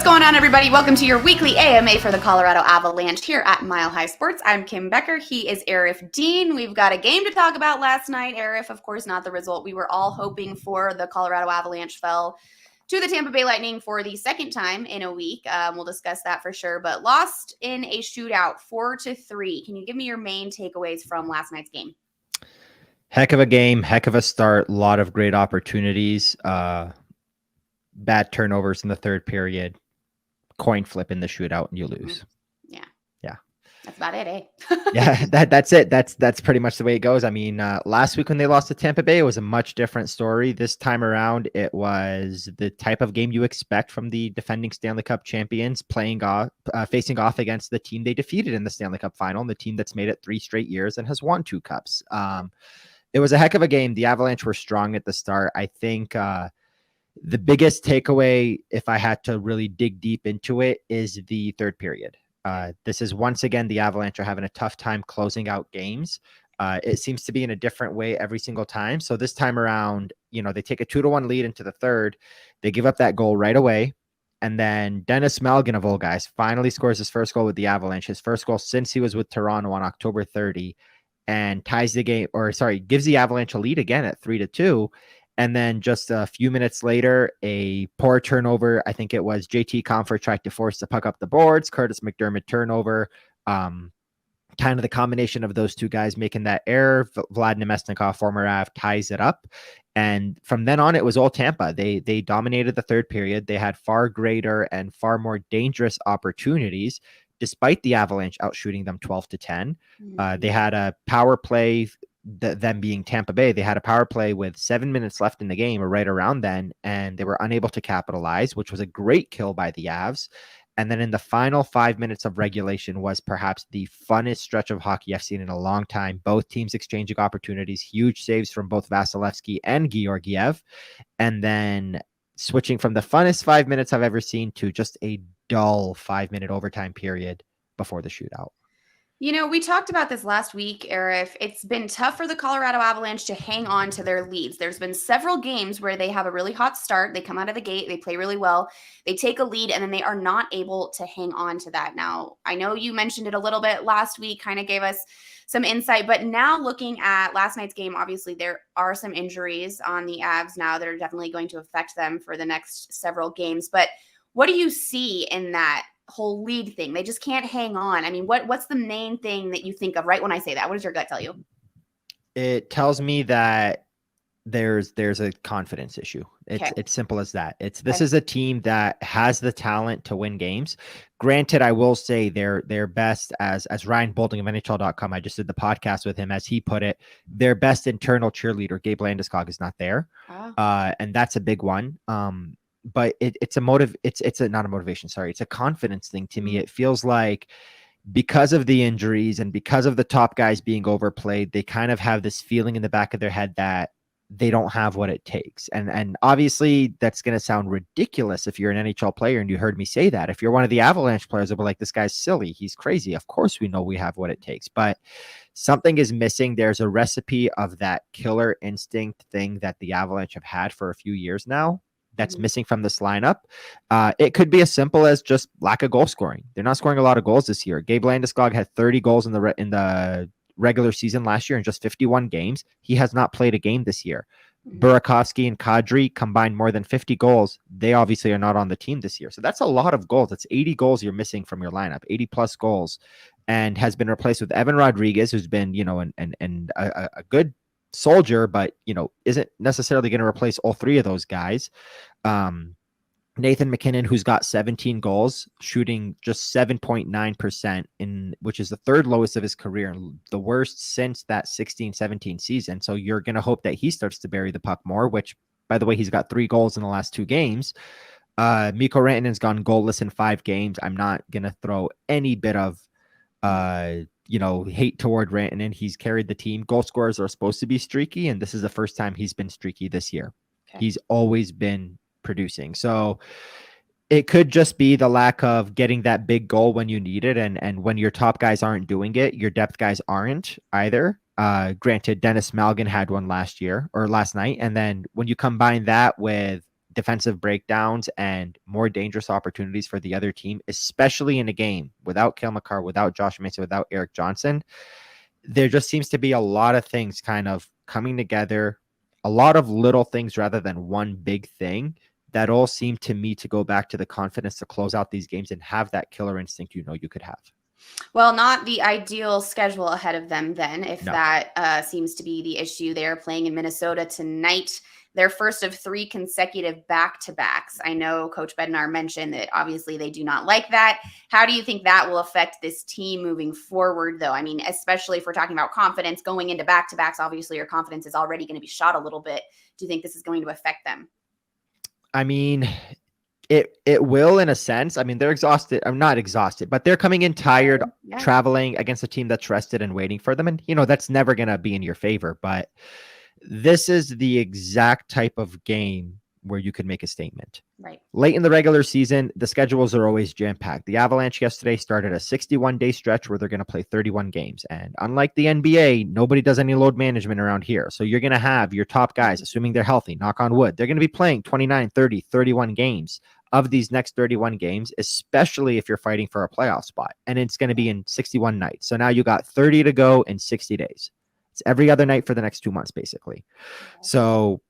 going on, everybody? Welcome to your weekly AMA for the Colorado Avalanche here at Mile High Sports. I'm Kim Becker. He is Aarif Dean. We've got a game to talk about last night. Aarif, of course, not the result we were all hoping for. The Colorado Avalanche fell to the Tampa Bay Lightning for the second time in a week. We'll discuss that for sure, but lost in a shootout 4-3. Can you give me your main takeaways from last night's game? Heck of a game, heck of a start, a lot of great opportunities, bad turnovers in the third period, coin flip in the shootout, and you lose. Yeah. That's about it, eh? Yeah, that's it. That's pretty much the way it goes. I mean, last week when they lost to Tampa Bay, it was a much different story. This time around, it was the type of game you expect from the defending Stanley Cup champions facing off against the team they defeated in the Stanley Cup final, and the team that's made it 3 straight years and has won 2 cups. It was a heck of a game. The Avalanche were strong at the start. I think the biggest takeaway, if I had to really dig deep into it, is the third period. This is once again, the Avalanche are having a tough time closing out games. It seems to be in a different way every single time. So this time around, they take a 2-1 lead into the third. They give up that goal right away. And then Dennis Malgin, of all guys, finally scores his first goal with the Avalanche, his first goal since he was with Toronto on October 30, and gives the Avalanche a lead again at 3-2. And then just a few minutes later, a poor turnover. I think it was JT Compher tried to force the puck up the boards. Curtis McDermott turnover. Kind of the combination of those two guys making that error. Vlad Nemesnikov, former Av, ties it up. And from then on, it was all Tampa. They dominated the third period. They had far greater and far more dangerous opportunities, despite the Avalanche outshooting them 12-10. They had a power play. Them being Tampa Bay, they had a power play with 7 minutes left in the game or right around then, and they were unable to capitalize, which was a great kill by the Avs. And then in the final 5 minutes of regulation was perhaps the funnest stretch of hockey I've seen in a long time. Both teams exchanging opportunities, huge saves from both Vasilevsky and Georgiev. And then switching from the funnest 5 minutes I've ever seen to just a dull 5-minute overtime period before the shootout. We talked about this last week, Aarif. It's been tough for the Colorado Avalanche to hang on to their leads. There's been several games where they have a really hot start. They come out of the gate, they play really well, they take a lead, and then they are not able to hang on to that. Now, I know you mentioned it a little bit last week, kind of gave us some insight, but now looking at last night's game, obviously there are some injuries on the Avs now that are definitely going to affect them for the next several games. But what do you see in that whole lead thing? They just can't hang on. I mean, what's the main thing that you think of right when I say that? What does your gut tell you? It tells me that there's a confidence issue. It's simple as that. This is a team that has the talent to win games. Granted, I will say their best, as Ryan Boulding of NHL.com, I just did the podcast with him, as he put it, their best internal cheerleader, Gabe Landeskog, is not there. And that's a big one. But it's not a motivation. Sorry. It's a confidence thing to me. It feels like because of the injuries and because of the top guys being overplayed, they kind of have this feeling in the back of their head that they don't have what it takes. And obviously that's going to sound ridiculous if you're an NHL player and you heard me say that. If you're one of the Avalanche players, they'll be like, this guy's silly. He's crazy. Of course we know we have what it takes, but something is missing. There's a recipe of that killer instinct thing that the Avalanche have had for a few years now that's missing from this lineup. It could be as simple as just lack of goal scoring. They're not scoring a lot of goals this year. Gabe Landeskog had 30 goals in the regular season last year in just 51 games. He has not played a game this year. Burakovsky and Kadri combined more than 50 goals. They obviously are not on the team this year. So that's a lot of goals. That's 80 goals you're missing from your lineup, 80 plus goals, and has been replaced with Evan Rodrigues, who's been, a good soldier, but isn't necessarily going to replace all three of those guys. Nathan McKinnon, who's got 17 goals, shooting just 7.9%, which is the third lowest of his career, the worst since that 16-17 season. So you're going to hope that he starts to bury the puck more, which, by the way, he's got 3 goals in the last 2 games. Mikko Rantanen's gone goalless in 5 games. I'm not going to throw any bit of hate toward Rantanen. He's carried the team. Goal scorers are supposed to be streaky, and this is the first time he's been streaky this year. Okay. He's always been producing. So it could just be the lack of getting that big goal when you need it. And when your top guys aren't doing it, your depth guys aren't either. Granted, Dennis Malgin had one last night. And then when you combine that with defensive breakdowns and more dangerous opportunities for the other team, especially in a game without Cale Makar, without Josh Mason, without Eric Johnson. There just seems to be a lot of things kind of coming together, a lot of little things rather than one big thing that all seem to me to go back to the confidence to close out these games and have that killer instinct you could have. Well, not the ideal schedule ahead of them then, if No. that seems to be the issue. They are playing in Minnesota tonight, their first of 3 consecutive back-to-backs. I know Coach Bednar mentioned that obviously they do not like that. How do you think that will affect this team moving forward, though? I mean, especially if we're talking about confidence going into back-to-backs, obviously your confidence is already going to be shot a little bit. Do you think this is going to affect them? I mean, it will in a sense. I mean, they're exhausted. I'm not exhausted, but they're coming in tired, traveling against a team that's rested and waiting for them. And, that's never going to be in your favor. But this is the exact type of game where you could make a statement. Right. Late in the regular season, the schedules are always jam-packed. The Avalanche yesterday started a 61-day stretch where they're going to play 31 games. And unlike the NBA, nobody does any load management around here. So you're going to have your top guys, assuming they're healthy, knock on wood, they're going to be playing 29, 30, 31 games of these next 31 games, especially if you're fighting for a playoff spot. And it's going to be in 61 nights. So now you got 30 to go in 60 days. It's every other night for the next 2 months, basically. So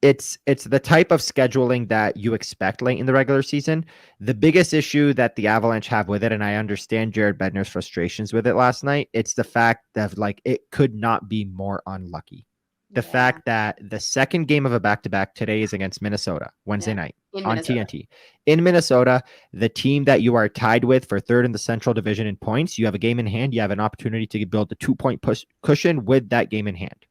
it's the type of scheduling that you expect late in the regular season. The biggest issue that the Avalanche have with it, and I understand Jared Bednar's frustrations with it last night, it's the fact that it could not be more unlucky. The fact that the second game of a back-to-back today is against Minnesota, Wednesday night on TNT. In Minnesota, the team that you are tied with for third in the Central Division in points, you have a game in hand. You have an opportunity to build a 2-point cushion with that game in hand.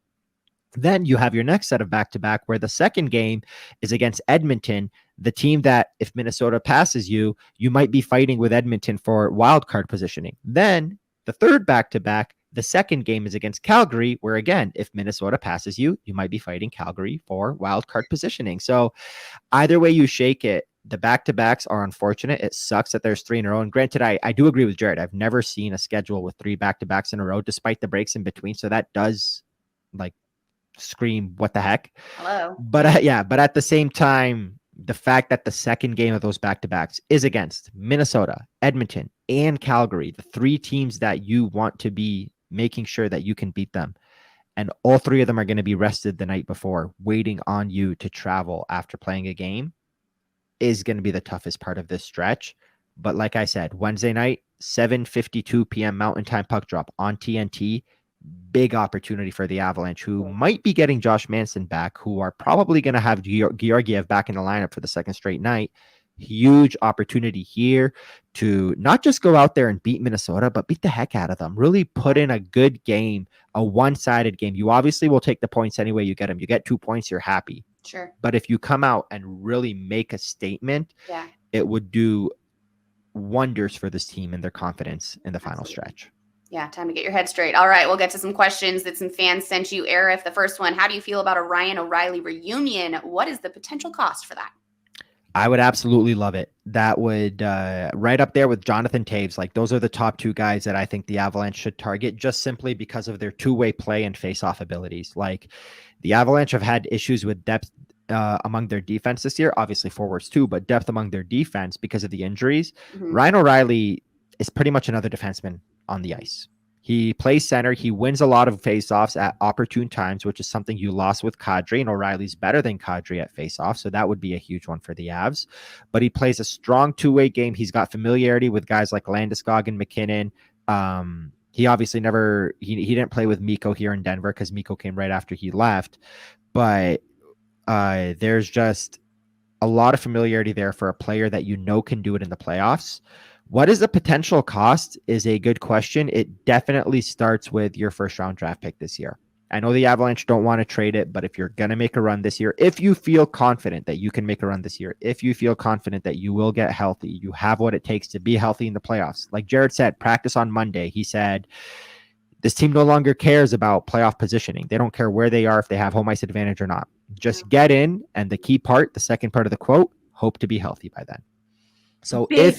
Then you have your next set of back-to-back where the second game is against Edmonton, the team that if Minnesota passes you, you might be fighting with Edmonton for wild card positioning. Then the third back-to-back, the second game is against Calgary, where again, if Minnesota passes you, you might be fighting Calgary for wild card positioning. So either way you shake it, the back-to-backs are unfortunate. It sucks that there's 3 in a row. And granted, I do agree with Jared. I've never seen a schedule with 3 back-to-backs in a row, despite the breaks in between. So that does scream, what the heck? Hello. But but at the same time, the fact that the second game of those back-to-backs is against Minnesota, Edmonton, and Calgary, the 3 teams that you want to be making sure that you can beat them. And all 3 of them are going to be rested the night before, waiting on you to travel after playing a game, is going to be the toughest part of this stretch. But like I said, Wednesday night, 7:52 p.m. Mountain Time puck drop on TNT. Big opportunity for the Avalanche, who might be getting Josh Manson back, who are probably going to have Georgiev back in the lineup for the second straight night. Huge opportunity here to not just go out there and beat Minnesota, but beat the heck out of them. Really put in a good game, a one-sided game. You obviously will take the points anyway you get them. You get 2 points, you're happy. Sure. But if you come out and really make a statement, it would do wonders for this team and their confidence in the final stretch. Yeah, time to get your head straight. All right, we'll get to some questions that some fans sent you. Aarif, the first one, how do you feel about a Ryan O'Reilly reunion? What is the potential cost for that? I would absolutely love it. That would right up there with Jonathan Taves. Those are the top 2 guys that I think the Avalanche should target, just simply because of their two-way play and face-off abilities. The Avalanche have had issues with depth among their defense this year, obviously forwards too, but depth among their defense because of the injuries. Mm-hmm. Ryan O'Reilly is pretty much another defenseman on the ice. He plays center. He wins a lot of faceoffs at opportune times, which is something you lost with Kadri, and O'Reilly's better than Kadri at faceoff, so that would be a huge one for the Avs. But he plays a strong two-way game. He's got familiarity with guys like Landeskog and McKinnon. He obviously he didn't play with Mikko here in Denver because Mikko came right after he left, but there's just a lot of familiarity there for a player that can do it in the playoffs. What is the potential cost is a good question. It definitely starts with your first round draft pick this year. I know the Avalanche don't want to trade it, but if you're going to make a run this year, if you feel confident that you can make a run this year, if you feel confident that you will get healthy, you have what it takes to be healthy in the playoffs. Like Jared said, practice on Monday. He said, this team no longer cares about playoff positioning. They don't care where they are, if they have home ice advantage or not. Just get in. And the key part, the second part of the quote, hope to be healthy by then. So big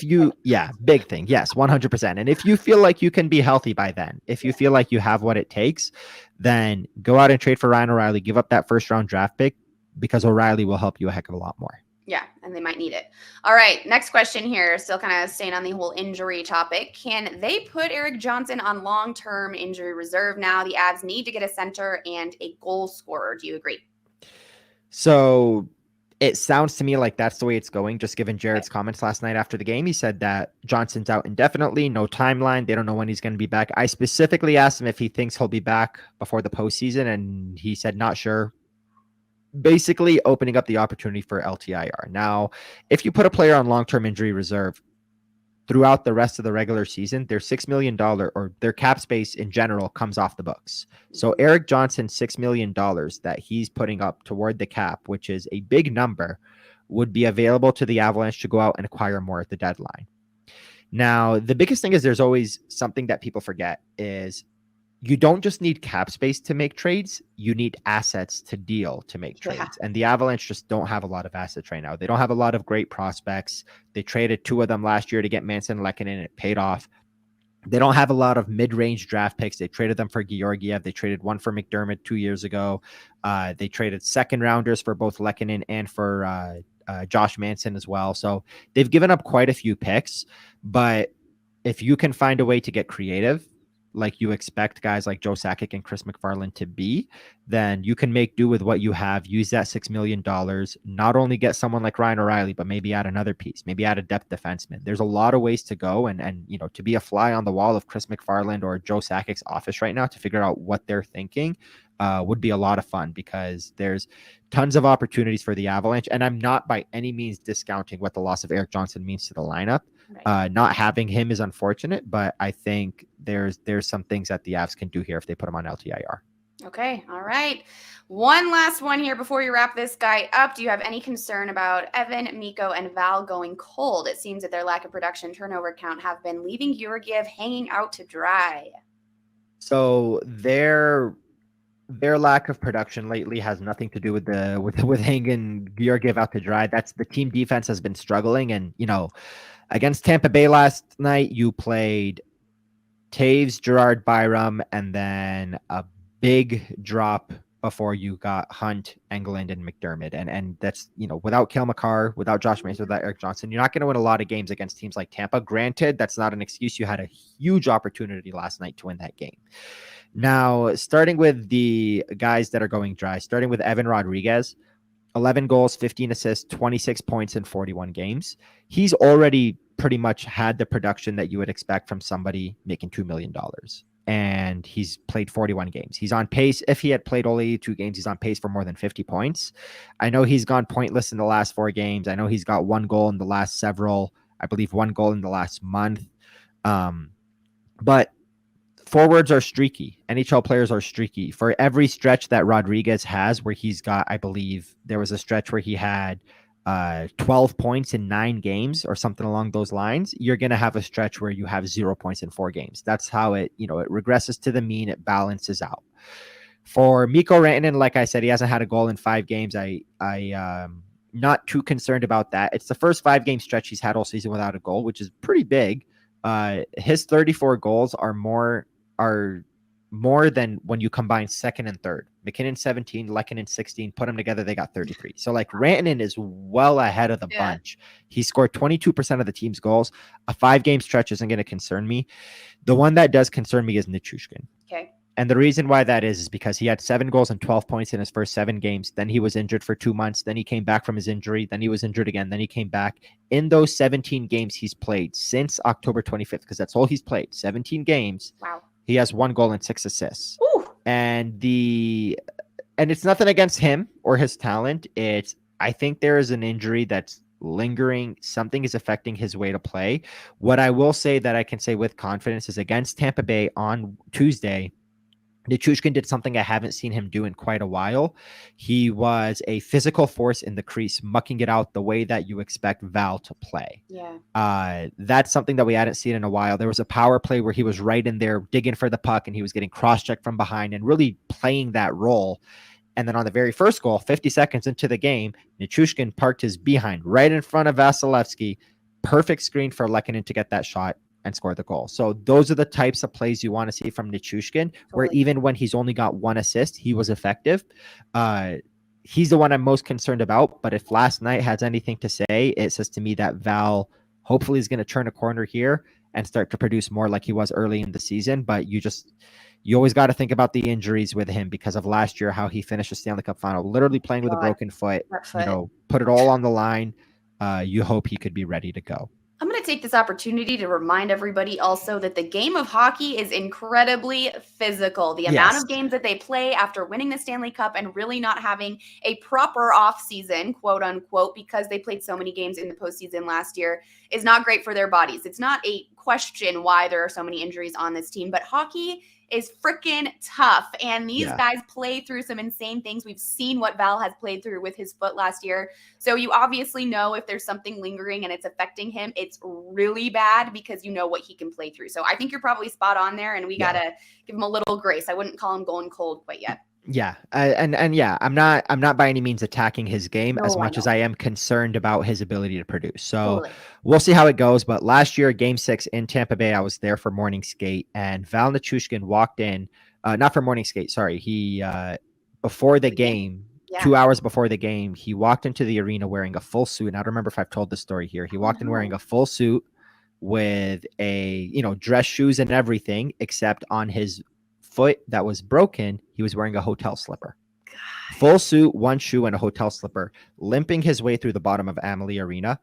thing. Yes, 100%. And if you feel like you can be healthy by then, if you feel like you have what it takes, then go out and trade for Ryan O'Reilly, give up that first round draft pick, because O'Reilly will help you a heck of a lot more. Yeah, and they might need it. All right, next question here, still kind of staying on the whole injury topic. Can they put Erik Johnson on long-term injury reserve now? The Avs need to get a center and a goal scorer. Do you agree? So it sounds to me like that's the way it's going, just given Jared's comments last night after the game. He said that Johnson's out indefinitely, no timeline. They don't know when he's going to be back. I specifically asked him if he thinks he'll be back before the postseason, and he said not sure. Basically opening up the opportunity for LTIR. Now, if you put a player on long-term injury reserve throughout the rest of the regular season, their $6 million or their cap space in general comes off the books. So Erik Johnson, $6 million that he's putting up toward the cap, which is a big number, would be available to the Avalanche to go out and acquire more at the deadline. Now, the biggest thing is there's always something that people forget is you don't just need cap space to make trades. You need assets to deal to make trades. Yeah. And the Avalanche just don't have a lot of assets right now. They don't have a lot of great prospects. They traded 2 of them last year to get Manson and Lehkonen, and it paid off. They don't have a lot of mid-range draft picks. They traded them for Georgiev. They traded one for McDermott 2 years ago. They traded second rounders for both Lehkonen and for Josh Manson as well. So they've given up quite a few picks. But if you can find a way to get creative, like you expect guys like Joe Sakic and Chris McFarland to be, then you can make do with what you have, use that $6 million, not only get someone like Ryan O'Reilly, but maybe add another piece, maybe add a depth defenseman. There's a lot of ways to go. And you know, to be a fly on the wall of Chris McFarland or Joe Sakic's office right now to figure out what they're thinking would be a lot of fun, because there's tons of opportunities for the Avalanche. And I'm not by any means discounting what the loss of Erik Johnson means to the lineup. Right. Not having him is unfortunate, but I think there's some things that the Avs can do here if they put him on LTIR. Okay. All right. One last one here before you wrap this guy up. Do you have any concern about Evan, Mikko, and Val going cold? It seems that their lack of production, turnover count have been leaving Georgiev hanging out to dry. So their lack of production lately has nothing to do with with hanging Georgiev out to dry. That's the team defense has been struggling. And, you know, against Tampa Bay last night, you played Taves, Gerard, Byram, and then a big drop before you got Hunt, Engelland, and McDermott. And that's, you know, without Cale Makar, without Josh Mason, without Erik Johnson, you're not going to win a lot of games against teams like Tampa. Granted, that's not an excuse. You had a huge opportunity last night to win that game. Now, starting with the guys that are going dry, starting with Evan Rodrigues, 11 goals, 15 assists, 26 points in 41 games. He's already pretty much had the production that you would expect from somebody making $2 million. And he's played 41 games. He's on pace. If he had played only 82 games, he's on pace for more than 50 points. I know he's gone pointless in the last 4 games. I know he's got 1 goal in the last several, I believe 1 goal in the last month. But forwards are streaky. NHL players are streaky. For every stretch that Rodrigues has where he's got, I believe there was a stretch where he had 12 points in 9 games or something along those lines, you're going to have a stretch where you have 0 points in 4 games. That's how it, you know, it regresses to the mean. It balances out. For Mikko Rantanen, like I said, he hasn't had a goal in 5 games. I not too concerned about that. It's the first 5-game stretch he's had all season without a goal, which is pretty big. His 34 goals are more than when you combine second and third. McKinnon 17, Lehkonen 16, put them together, they got 33. So like Rantanen is well ahead of the bunch. He scored 22% of the team's goals. A 5-game stretch isn't going to concern me. The one that does concern me is Nichushkin. Okay. And the reason why that is because he had 7 goals and 12 points in his first 7 games. Then he was injured for 2 months. Then he came back from his injury. Then he was injured again. Then he came back. In those 17 games he's played since October 25th, because that's all he's played, 17 games. Wow. He has 1 goal and 6 assists. Ooh. And it's nothing against him or his talent. I think there is an injury that's lingering. Something is affecting his way to play. What I will say that I can say with confidence is against Tampa Bay on Tuesday, Nichushkin did something I haven't seen him do in quite a while. He was a physical force in the crease, mucking it out the way that you expect Val to play. Yeah. That's something that we hadn't seen in a while. There was a power play where he was right in there digging for the puck, and he was getting cross-checked from behind and really playing that role. And then on the very first goal, 50 seconds into the game, Nichushkin parked his behind right in front of Vasilevsky. Perfect screen for Lehkonen to get that shot and score the goal. So those are the types of plays you want to see from Nichushkin, where even when he's only got 1 assist, he was effective. he's the one I'm most concerned about. But if last night has anything to say, it says to me that Val hopefully is going to turn a corner here and start to produce more like he was early in the season. But you always got to think about the injuries with him because of last year, how he finished the Stanley Cup final, literally playing with a God, broken foot, that foot. Put it all on the line. You hope he could be ready to go. I'm going to take this opportunity to remind everybody also that the game of hockey is incredibly physical. The amount Yes. of games that they play after winning the Stanley Cup and really not having a proper off season, quote unquote, because they played so many games in the postseason last year, is not great for their bodies. It's not a question why there are so many injuries on this team, but hockey is freaking tough. And these guys play through some insane things. We've seen what Val has played through with his foot last year. So you obviously know if there's something lingering and it's affecting him, it's really bad because you know what he can play through. So I think you're probably spot on there, and we got to give him a little grace. I wouldn't call him going cold quite yet. Yeah. And yeah, I'm not by any means attacking his game as much I as I am concerned about his ability to produce. So Totally. we'll see how it goes. But last year, game 6 in Tampa Bay, I was there for morning skate, and Val Nichushkin walked in, not for morning skate. Sorry. He, before the game, Yeah. 2 hours before the game, he walked into the arena wearing a full suit. And I don't remember if I've told the story here. He walked in wearing a full suit with a, dress shoes and everything, except on his foot that was broken, he was wearing a hotel slipper. God. Full suit, one shoe, and a hotel slipper, limping his way through the bottom of Amalie Arena.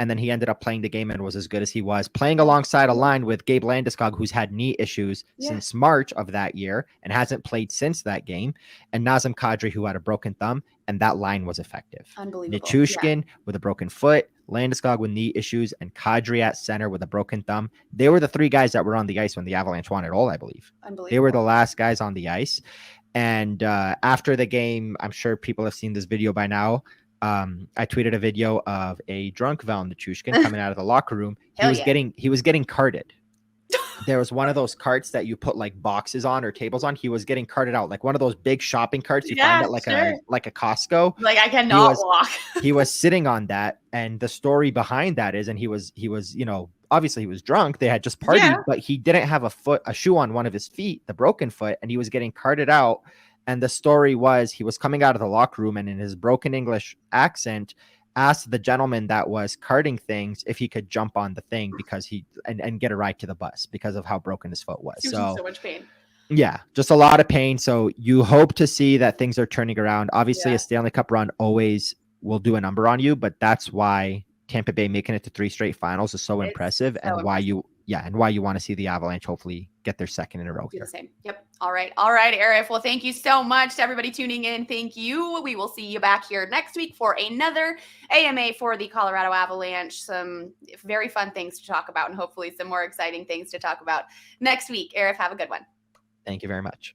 And then he ended up playing the game and was as good as he was, playing alongside a line with Gabe Landeskog, who's had knee issues since March of that year and hasn't played since that game, and Nazem Kadri, who had a broken thumb, and that line was effective. Unbelievable. Nichushkin with a broken foot, Landeskog with knee issues, and Kadri at center with a broken thumb. They were the 3 guys that were on the ice when the Avalanche won it all, I believe. They were the last guys on the ice. And after the game, I'm sure people have seen this video by now. I tweeted a video of a drunk Val Nichushkin coming out of the locker room. He was getting carted. There was one of those carts that you put like boxes on or tables on. He was getting carted out, like one of those big shopping carts you find at like a Costco. Like I cannot walk. He was sitting on that, and the story behind that is, and he was obviously he was drunk. They had just partied, but he didn't have a shoe on one of his feet, the broken foot, and he was getting carted out. And the story was he was coming out of the locker room and in his broken English accent asked the gentleman that was carting things if he could jump on the thing because and get a ride to the bus because of how broken his foot was. He was in so much pain. Yeah, just a lot of pain. So you hope to see that things are turning around. Obviously, a Stanley Cup run always will do a number on you, but that's why Tampa Bay making it to 3 straight finals is so impressive, and why you want to see the Avalanche hopefully get their second in a row here. The same. Yep. All right, Aarif. Well, thank you so much to everybody tuning in. Thank you. We will see you back here next week for another AMA for the Colorado Avalanche. Some very fun things to talk about, and hopefully some more exciting things to talk about next week. Aarif, have a good one. Thank you very much.